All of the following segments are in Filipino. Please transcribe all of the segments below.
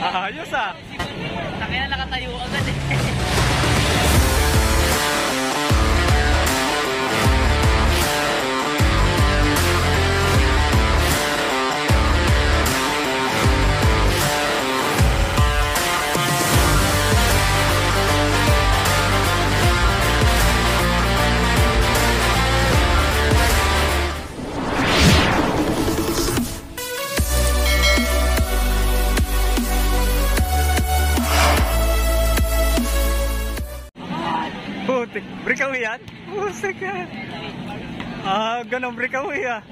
Ayos ah. Takaya nakatayo agad eh. Breakaway yan? Pusik yan. Ganun breakaway ah.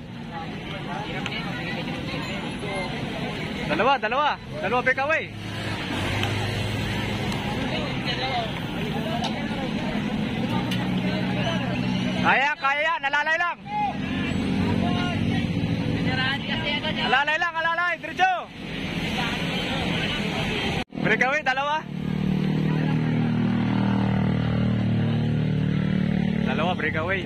Dalawa breakaway. Kaya yan, alalay lang. Alalay, diretso. Breakaway, dalawa breakaway.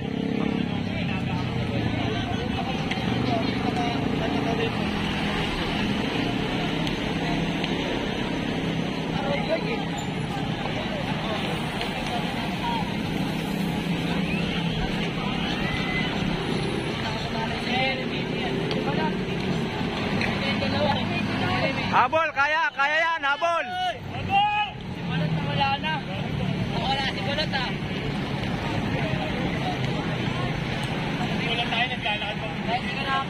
Habol, kaya yan, habol. Si Balot na wala na. Wala si Balot ah. Wala tayo, naglalakad pa. Kahit hindi ka na ako.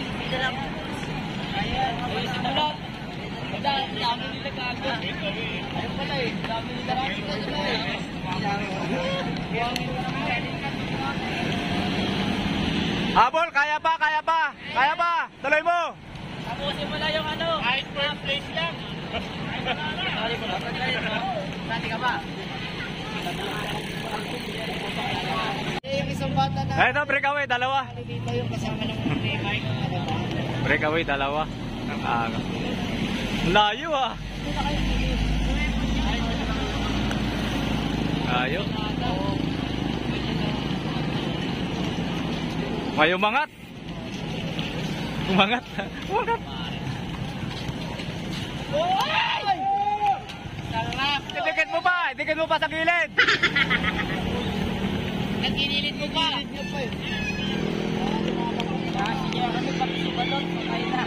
Hindi ka na ako. Ayan, si Balot. Dami nila gaga. Ayun pala eh, dami nila gaga. Habol, kaya pa. Tuloy mo. Tapusin mo lang yung ano. Kahit first place lang. Sorry mo lang. Nati ka ba? Yung isang bata na... Ito, breakaway, dalawa. Dito yung kasama ng Mike. Breakaway, dalawa. Layo ah. Layo. May umangat. Umangat. Sarap. Dikit mo pa sa gilid. Nagkinilid mo pa. Sige kami pag si Balot. Patay na.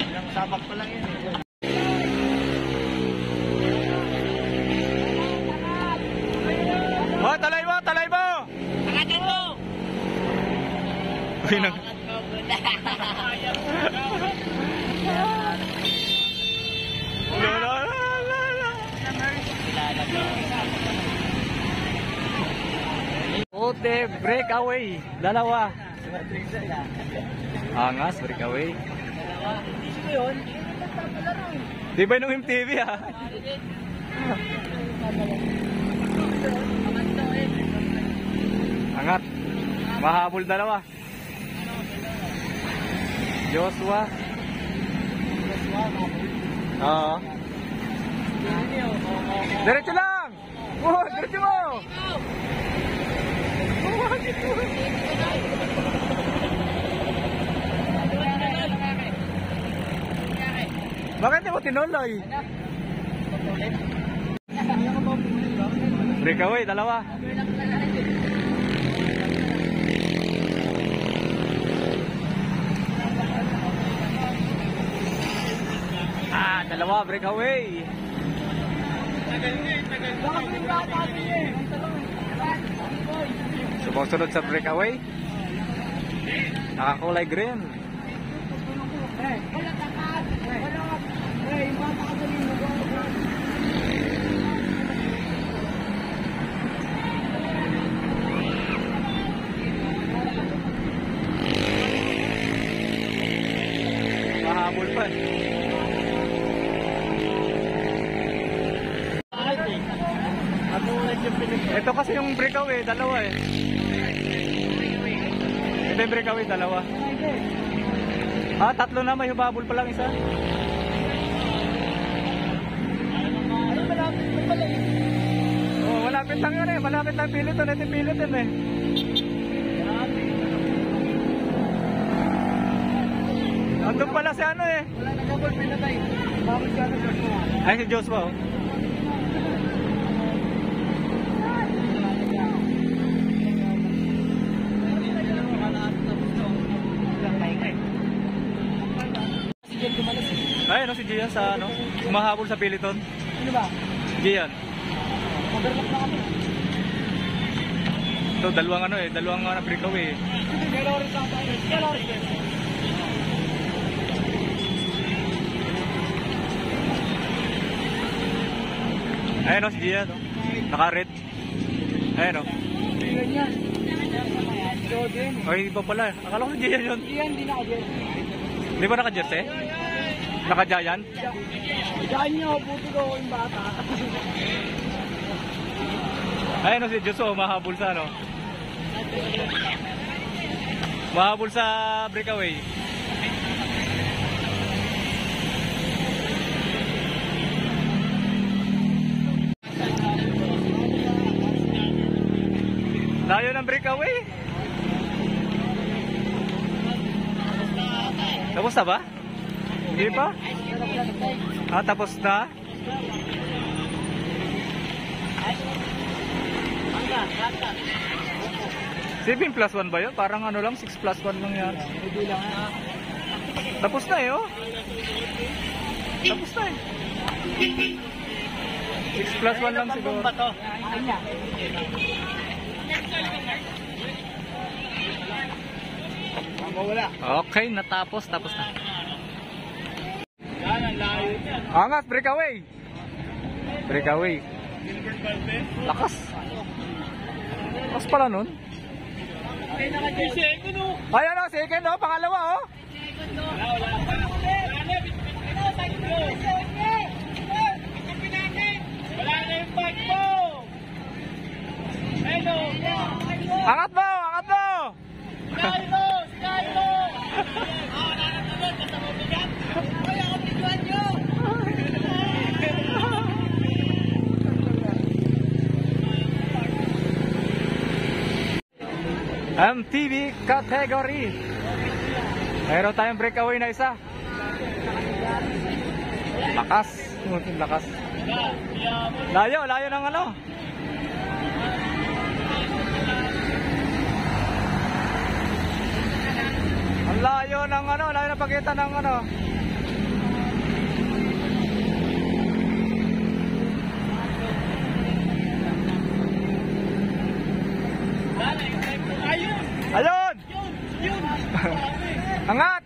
Ilang sabak pa lang yun eh. Oh, talay mo. Angatan mo. Uy, nang... Ote, breakaway. Dalawa. Angas, breakaway. Di ba yung MTV ah? Angat. Mahabol dalawa. Joshua. Oo. Diretso lang. Oh, diretso mo. Bakit di mo tinuloy? Breakaway, dalawa. Dalawa, breakaway. Sumusunod sa breakaway. Nakakulay green. Mahabol pa. Ito kasi yung breakaway, dalawa eh. Ito yung breakaway, dalawa. Tatlo na, may hubabol pa lang isa. Oh, malapit Malapit lang yun eh. Malapit lang Piliton. Ito yung Piliton eh. Andun pala si ano eh. Wala na gabol, pinatay. Bakit ka na Joshua? Ay, si Joshua oh. Ay, ano si Gian sa ano? Humahabol sa Piliton. Ano ba? Gian. Overlock na kami. So, dalawang ano eh. Dalawang breakaway eh. Kailan rin sa tayo. Kailan rin. Ayun o, si Gian oh. Naka-red. Ayun o. Ganyan. Jordan. Ay, iba pala eh. Akala ko si Gian yun. Iyan, di naka-jersey. Di ba naka-jersey? Naka-Giant? Diyan nyo, buti ko yung bata. Ayun o, si Joshua mahabol sa ano. Mahabol sa breakaway. Layo ng breakaway. Tapos na ba? Hindi pa? Ah, tapos na? Seven plus 1 ba yun? Parang ano lang, 6 plus 1 lang yan. Tapos na eh, oh. Tapos na eh. 6 plus 1 lang siguro. Okay, natapos. Tapos na. Angas, breakaway. Breakaway. Lakas. Lakas pala nun. Ay, ano, second, oh. Pangalawa, oh. Wala na yung bag mo! Hello! Angat mo, angat mo. Skylo! Skylo! Wala na naman, basta mabigat. Ay, ako bigyan nyo! MTV category. Mayroon tayong breakaway na isa. Lakas. Lakas. Layo, layo ng ano. Ang layo ng ano, layo ng pagitan ng ano. Ayun! Yun! Angat!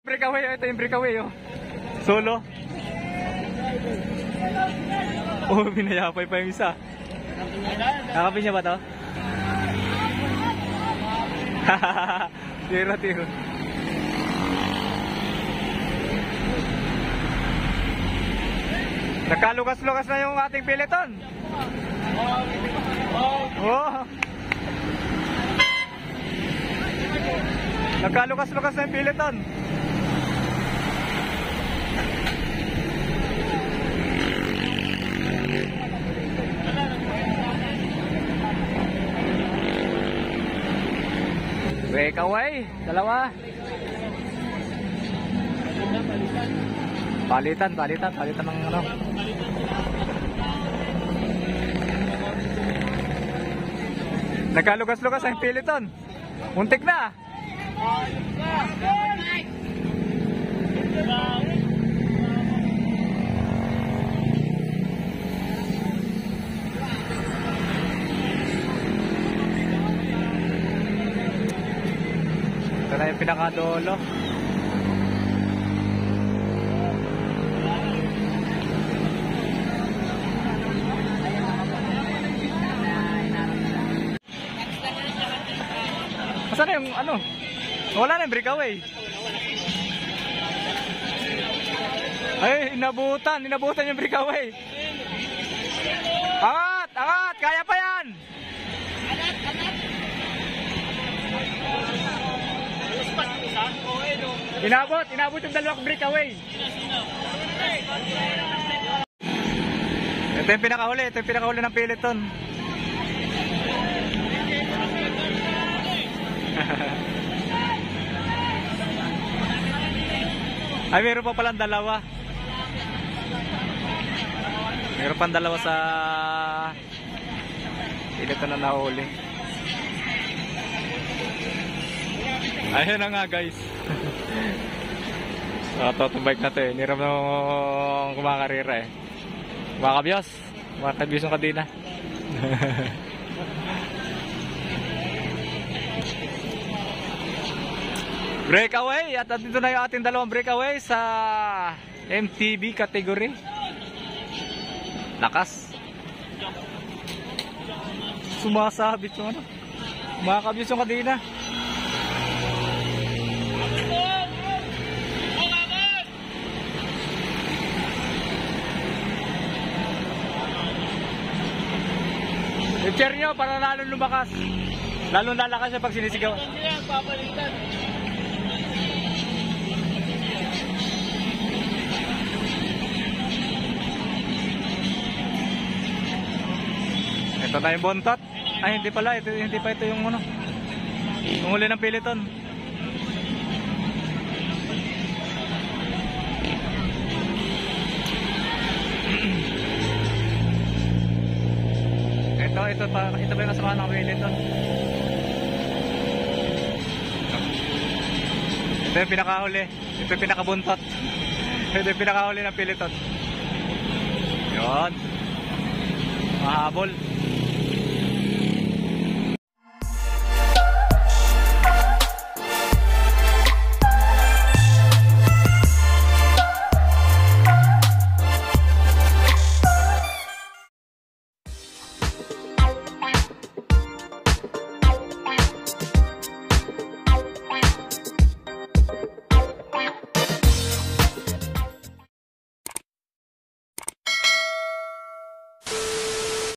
Breakaway, ito yung breakaway oh. Solo. Oh, binayapay pa yung isa. Nakapin niya ba to? Tiro. Nagkalukas-lukas na yung ating Piliton. Oh. Nagkalukas-lukas na yung Piliton. Breakaway, dalawa. Palitan ng ano. Nagkalugas-lugas ang Piliton. Muntik na. Ito na yung pinakadolo. Saan na yung ano? Wala na yung breakaway. Ay, inabutan yung breakaway. Angat, kaya pa yan. Angat! Inabot yung dalawang breakaway. Ito yung pinakahuli ng peloton. Ay, meron pa palang dalawa. Meron pang dalawa sa peloton na nahuli. Ayun na nga guys. Ito itong bike na ito eh. Niram nung kumakarira eh. Makakabiyos yung kadina. Breakaway. At dito na yung ating dalawang breakaway sa MTB category. Lakas. Sumasabit yung ano. Makakabiyos yung kadina. I-share nyo para lalong lumakas. Lalong lalakas siya pag sinisigaw. Ito na yung bontot. Ay, hindi pala. Hindi pa ito yung ano. Yung huli ng peloton. Ito ba yung kasama ng peloton? Ito yung pinakahuli. Ito yung pinakabuntot. Ito yung pinakahuli ng peloton. Yun. Mahabol.